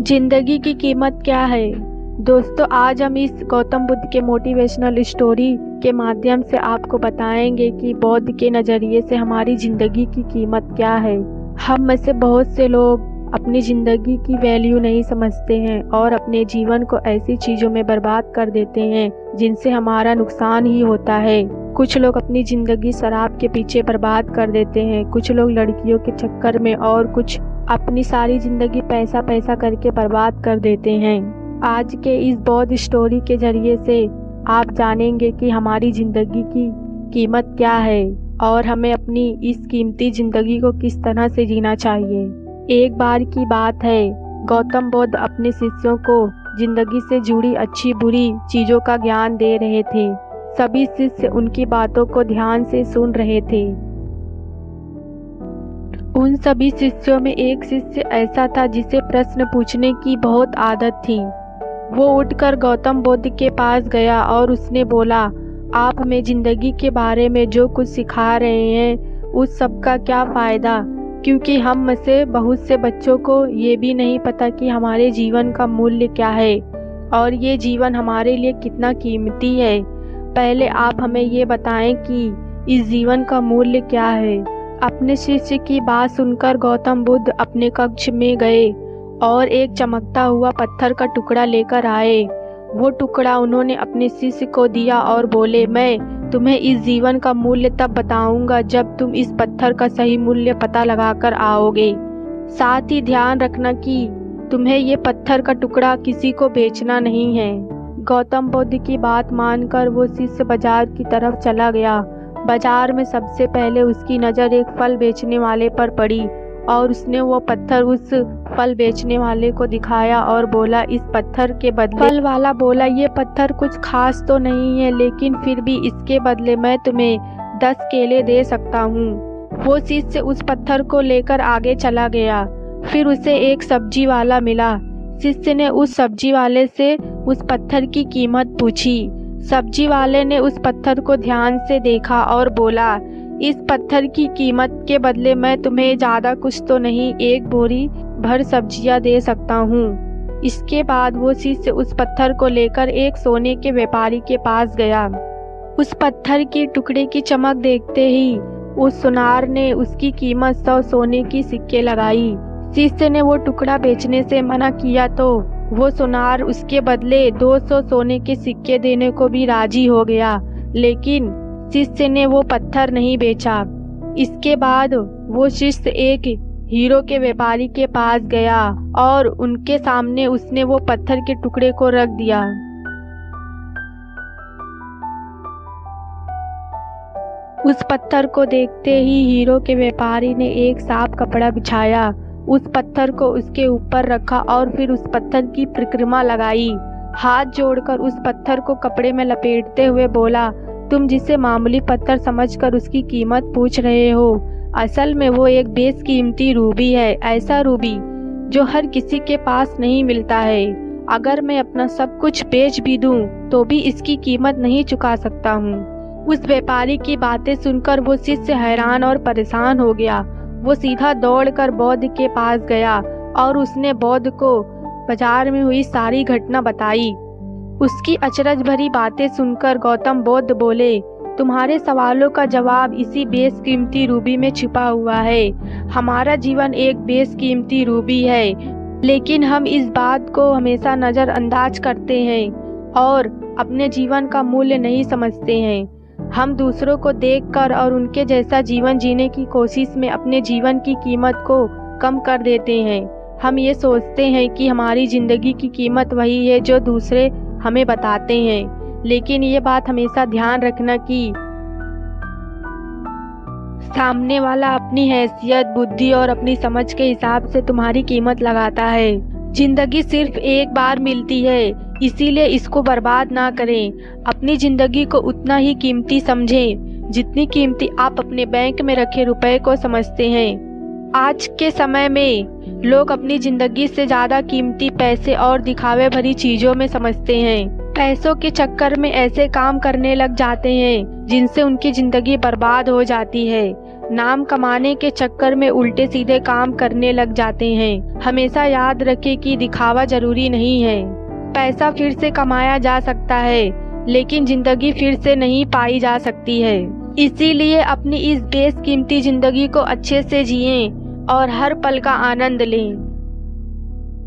जिंदगी की कीमत क्या है। दोस्तों, आज हम इस गौतम बुद्ध के मोटिवेशनल स्टोरी के माध्यम से आपको बताएंगे कि बौद्ध के नज़रिए से हमारी ज़िंदगी की कीमत क्या है। हम में से बहुत से लोग अपनी ज़िंदगी की वैल्यू नहीं समझते हैं और अपने जीवन को ऐसी चीज़ों में बर्बाद कर देते हैं जिनसे हमारा नुकसान ही होता है। कुछ लोग अपनी ज़िंदगी शराब के पीछे बर्बाद कर देते हैं, कुछ लोग लड़कियों के चक्कर में और कुछ अपनी सारी ज़िंदगी पैसा पैसा करके बर्बाद कर देते हैं। आज के इस बौद्ध स्टोरी के जरिए से आप जानेंगे कि हमारी ज़िंदगी की कीमत क्या है और हमें अपनी इस कीमती ज़िंदगी को किस तरह से जीना चाहिए। एक बार की बात है, गौतम बुद्ध अपने शिष्यों को ज़िंदगी से जुड़ी अच्छी बुरी चीज़ों का ज्ञान दे रहे थे। सभी शिष्य उनकी बातों को ध्यान से सुन रहे थे। उन सभी शिष्यों में एक शिष्य ऐसा था जिसे प्रश्न पूछने की बहुत आदत थी। वो उठकर गौतम बुद्ध के पास गया और उसने बोला, आप हमें ज़िंदगी के बारे में जो कुछ सिखा रहे हैं उस सब का क्या फ़ायदा, क्योंकि हम में से बहुत से बच्चों को ये भी नहीं पता कि हमारे जीवन का मूल्य क्या है और ये जीवन हमारे लिए कितना कीमती है। पहले आप हमें ये बताएं कि इस जीवन का मूल्य क्या है। अपने शिष्य की बात सुनकर गौतम बुद्ध अपने कक्ष में गए और एक चमकता हुआ पत्थर का टुकड़ा लेकर आए। वो टुकड़ा उन्होंने अपने शिष्य को दिया और बोले, मैं तुम्हें इस जीवन का मूल्य तब बताऊंगा जब तुम इस पत्थर का सही मूल्य पता लगाकर आओगे। साथ ही ध्यान रखना कि तुम्हें ये पत्थर का टुकड़ा किसी को बेचना नहीं है। गौतम बुद्ध की बात मानकर वो शिष्य बाजार की तरफ चला गया। बाजार में सबसे पहले उसकी नज़र एक फल बेचने वाले पर पड़ी और उसने वो पत्थर उस फल बेचने वाले को दिखाया और बोला, इस पत्थर के बदले। फल वाला बोला, ये पत्थर कुछ खास तो नहीं है, लेकिन फिर भी इसके बदले मैं तुम्हें 10 केले दे सकता हूँ। वो शिष्य उस पत्थर को लेकर आगे चला गया। फिर उसे एक सब्जी वाला मिला। शिष्य ने उस सब्जी वाले से उस पत्थर की कीमत पूछी। सब्जी वाले ने उस पत्थर को ध्यान से देखा और बोला, इस पत्थर की कीमत के बदले मैं तुम्हें ज़्यादा कुछ तो नहीं, एक बोरी भर सब्जियां दे सकता हूँ। इसके बाद वो शिष्य उस पत्थर को लेकर एक सोने के व्यापारी के पास गया। उस पत्थर के टुकड़े की चमक देखते ही उस सुनार ने उसकी कीमत 100 सोने की सिक्के लगाई। शिष्य ने वो टुकड़ा बेचने से मना किया तो वो सुनार उसके बदले 200 सोने के सिक्के देने को भी राजी हो गया, लेकिन शिष्य ने वो पत्थर नहीं बेचा। इसके बाद वो शिष्य एक हीरो के व्यापारी के पास गया और उनके सामने उसने वो पत्थर के टुकड़े को रख दिया। उस पत्थर को देखते ही हीरो के व्यापारी ने एक साफ कपड़ा बिछाया, उस पत्थर को उसके ऊपर रखा और फिर उस पत्थर की परिक्रमा लगाई। हाथ जोड़कर उस पत्थर को कपड़े में लपेटते हुए बोला, तुम जिसे मामूली पत्थर समझकर उसकी कीमत पूछ रहे हो, असल में वो एक बेशकीमती रूबी है। ऐसा रूबी जो हर किसी के पास नहीं मिलता है। अगर मैं अपना सब कुछ बेच भी दूं तो भी इसकी कीमत नहीं चुका सकता हूँ। उस व्यापारी की बातें सुनकर वो शिष्य हैरान और परेशान हो गया। वो सीधा दौड़कर बौद्ध के पास गया और उसने बौद्ध को बाजार में हुई सारी घटना बताई। उसकी अचरज भरी बातें सुनकर गौतम बुद्ध बोले, तुम्हारे सवालों का जवाब इसी बेशकीमती रूबी में छिपा हुआ है। हमारा जीवन एक बेशकीमती रूबी है, लेकिन हम इस बात को हमेशा नज़रअंदाज करते हैं और अपने जीवन का मूल्य नहीं समझते हैं। हम दूसरों को देखकर और उनके जैसा जीवन जीने की कोशिश में अपने जीवन की कीमत को कम कर देते हैं। हम ये सोचते हैं कि हमारी ज़िंदगी की कीमत वही है जो दूसरे हमें बताते हैं, लेकिन ये बात हमेशा ध्यान रखना कि सामने वाला अपनी हैसियत, बुद्धि और अपनी समझ के हिसाब से तुम्हारी कीमत लगाता है। जिंदगी सिर्फ एक बार मिलती है, इसीलिए इसको बर्बाद ना करें। अपनी जिंदगी को उतना ही कीमती समझें जितनी कीमती आप अपने बैंक में रखे रुपए को समझते हैं। आज के समय में लोग अपनी जिंदगी से ज़्यादा कीमती पैसे और दिखावे भरी चीज़ों में समझते हैं। पैसों के चक्कर में ऐसे काम करने लग जाते हैं जिनसे उनकी जिंदगी बर्बाद हो जाती है। नाम कमाने के चक्कर में उल्टे सीधे काम करने लग जाते हैं। हमेशा याद रखें कि दिखावा जरूरी नहीं है। पैसा फिर से कमाया जा सकता है, लेकिन जिंदगी फिर से नहीं पाई जा सकती है। इसीलिए अपनी इस बेशकीमती जिंदगी को अच्छे से जिएं और हर पल का आनंद लें।